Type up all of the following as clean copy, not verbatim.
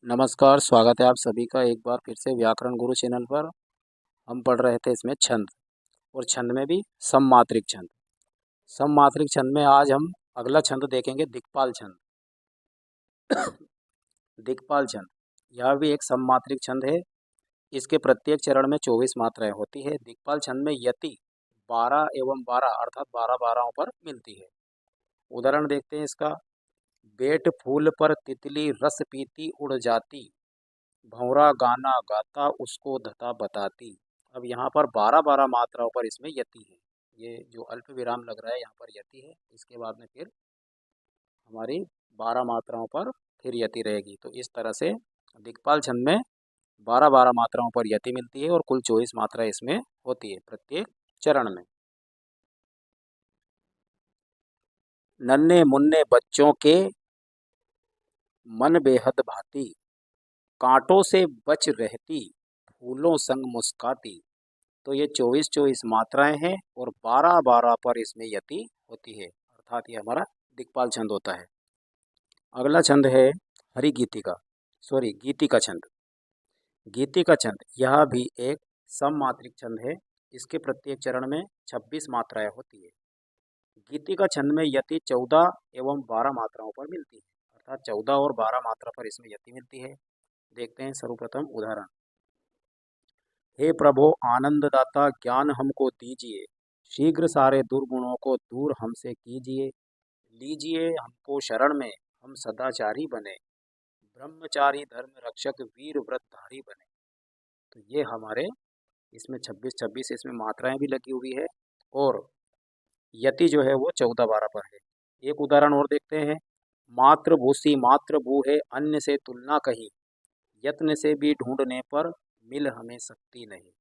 नमस्कार, स्वागत है आप सभी का एक बार फिर से व्याकरण गुरु चैनल पर। हम पढ़ रहे थे इसमें छंद, और छंद में भी सममात्रिक छंद। सममात्रिक छंद में आज हम अगला छंद देखेंगे, दिक्पाल छंद। दिक्पाल छंद यह भी एक सममात्रिक छंद है। इसके प्रत्येक चरण में 24 मात्राएं होती है। दिक्पाल छंद में यति 12 एवं 12 अर्थात 12 12 पर मिलती है। उदाहरण देखते हैं इसका। बेट फूल पर तितली रस पीती उड़ जाती, भंवरा गाना गाता उसको धता बताती। अब यहाँ पर 12 12 मात्राओं पर इसमें यति है। ये जो अल्प विराम लग रहा है यहाँ पर यति है। इसके बाद में फिर हमारी 12 मात्राओं पर फिर यति रहेगी। तो इस तरह से दिक्पाल छंद में 12 12 मात्राओं पर यति मिलती है और कुल 24 मात्राएं इसमें होती है प्रत्येक चरण में। नन्हे मुन्ने बच्चों के मन बेहद भाती, कांटों से बच रहती फूलों संग मुस्काती। तो ये 24 मात्राएं हैं और 12 12 पर इसमें यति होती है, अर्थात ये हमारा दिक्पाल छंद होता है। अगला छंद है गीतिका छंद। गीतिका छंद यह भी एक सममात्रिक छंद है। इसके प्रत्येक चरण में 26 मात्राएं होती है। गीतिका छंद में यति 14 एवं 12 मात्राओं पर मिलती है, अर्थात 14 और 12 मात्रा पर इसमें यति मिलती है। देखते हैं सर्वप्रथम उदाहरण। हे प्रभो आनंददाता ज्ञान हमको दीजिए, शीघ्र सारे दुर्गुणों को दूर हमसे कीजिए, लीजिए हमको शरण में हम सदाचारी बने, ब्रह्मचारी धर्म रक्षक वीर व्रतधारी बने। तो ये हमारे इसमें 26 इसमें मात्राएं भी लगी हुई है और यति जो है वो 14 12 पर है। एक उदाहरण और देखते हैं। मात्र भूसी मात्र भू है अन्य से तुलना कहीं, यत्न से भी ढूंढने पर मिल हमें शक्ति नहीं।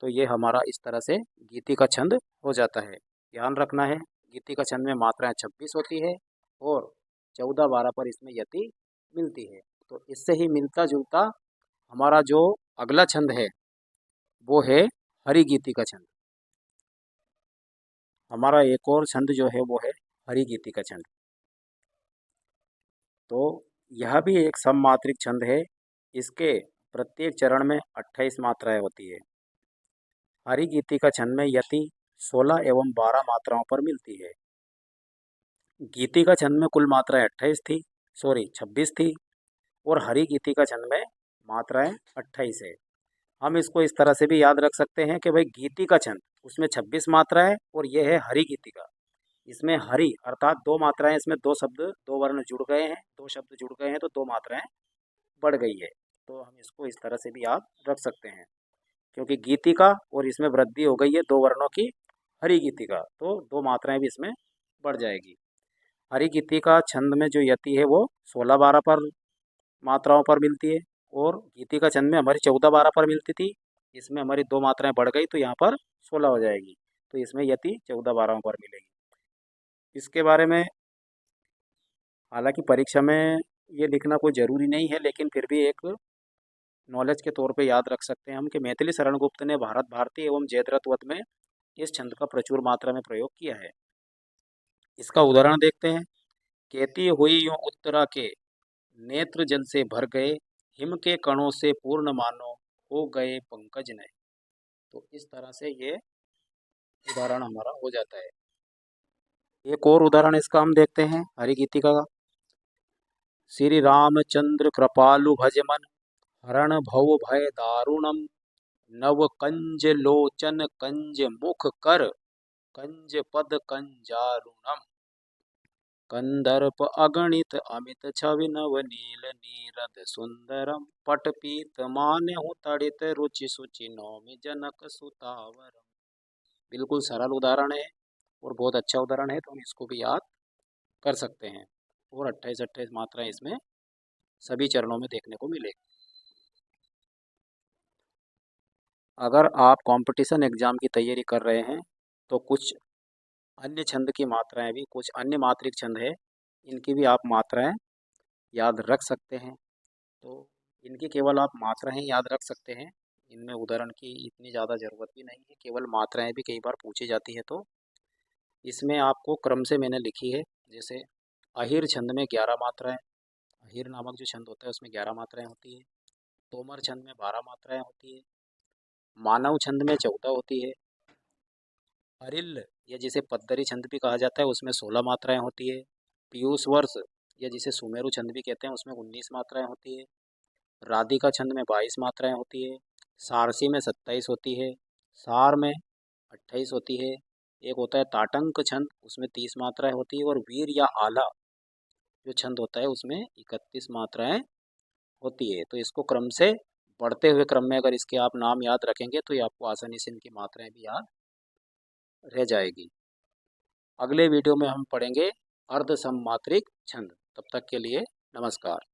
तो ये हमारा इस तरह से गीति का छंद हो जाता है। ध्यान रखना है, गीति का छंद में मात्राएं 26 होती है और 14 12 पर इसमें यति मिलती है। तो इससे ही मिलता जुलता हमारा जो अगला छंद है वो है हरिगीति का छंद। हमारा एक और छंद जो है वो है हरिगीति का छंद। तो यह भी एक सममात्रिक छंद है। इसके प्रत्येक चरण में 28 मात्राएं होती है। हरिगीति का छंद में यति 16 एवं 12 मात्राओं पर मिलती है। गीति का छंद में कुल मात्राएं 26 थी और हरिगीति का छंद में मात्राएं 28 है। हम इसको इस तरह से भी याद रख सकते हैं कि भाई गीति का छंद उसमें 26 मात्राएं और ये है हरिगीति का। इसमें हरि अर्थात 2 मात्राएं, इसमें 2 शब्द 2 वर्ण जुड़ गए हैं, 2 शब्द जुड़ गए हैं तो 2 मात्राएं बढ़ गई है। तो हम इसको इस तरह से भी याद रख सकते हैं, क्योंकि गीति का और इसमें वृद्धि हो गई है 2 वर्णों की, हरिगीति का, तो 2 मात्राएं भी इसमें बढ़ जाएगी। हरिगीति का छंद में जो यति है वो 16 12 पर मात्राओं पर मिलती है और गीति का छंद में हमारी 14 12 पर मिलती थी। इसमें हमारी 2 मात्राएं बढ़ गई तो यहाँ पर 16 हो जाएगी। तो इसमें यति 14 12 पर मिलेगी। इसके बारे में हालांकि परीक्षा में ये लिखना कोई ज़रूरी नहीं है, लेकिन फिर भी एक नॉलेज के तौर पे याद रख सकते हैं हम कि मैथिली शरण गुप्त ने भारत भारती एवं जयद्रथ वध में इस छंद का प्रचुर मात्रा में प्रयोग किया है। इसका उदाहरण देखते हैं। कहती हुई यूं उत्तरा के, नेत्र जल से भर गए, हिम के कणों से पूर्ण मानो, हो गए पंकज नए। तो इस तरह से ये उदाहरण हमारा हो जाता है। एक और उदाहरण इसका हम देखते हैं हरिगीतिका का। श्री रामचंद्र कृपालु भजमन, हरण भव भय दारुणम, नव कंज लोचन कंज मुख कर, कंज पद कंजारुणम, कंदर्प अगणित अमित छवि नव नील नीरद सुंदरम, पट पीत मान्यहु तड़ित रुचि सुचि नौमि जनक सुतावरम। बिल्कुल सरल उदाहरण है और बहुत अच्छा उदाहरण है, तो हम इसको भी याद कर सकते हैं। और 28 मात्राएं इसमें सभी चरणों में देखने को मिलेगी। अगर आप कंपटीशन एग्जाम की तैयारी कर रहे हैं तो कुछ अन्य छंद की मात्राएं भी, कुछ अन्य मात्रिक छंद है, इनकी भी आप मात्राएं याद रख सकते हैं। तो इनकी केवल आप मात्राएं याद रख सकते हैं, इनमें उदाहरण की इतनी ज़्यादा ज़रूरत भी नहीं है, केवल मात्राएं भी कई बार पूछी जाती है। तो इसमें आपको क्रम से मैंने लिखी है। जैसे अहिर छंद में 11 मात्राएं, अहिर नामक जो छंद होता है उसमें 11 मात्राएं होती है। तोमर छंद में 12 मात्राएं होती है। मानव छंद में 14 होती है। अरिल या जिसे पद्दरी छंद भी कहा जाता है उसमें 16 मात्राएं होती है। पीयूष वर्ष या जिसे सुमेरु छंद भी कहते हैं उसमें 19 मात्राएं होती है। राधिका छंद में 22 मात्राएं होती है। सारसी में 27 होती है। सार में 28 होती है। एक होता है ताटंक छंद, उसमें 30 मात्राएं होती है। और वीर या आला जो छंद होता है उसमें 31 मात्राएं होती है। तो इसको क्रम से बढ़ते हुए क्रम में अगर इसके आप नाम याद रखेंगे तो ये आपको आसानी से इनकी मात्राएं भी याद रह जाएगी। अगले वीडियो में हम पढ़ेंगे अर्ध सममात्रिक छंद। तब तक के लिए नमस्कार।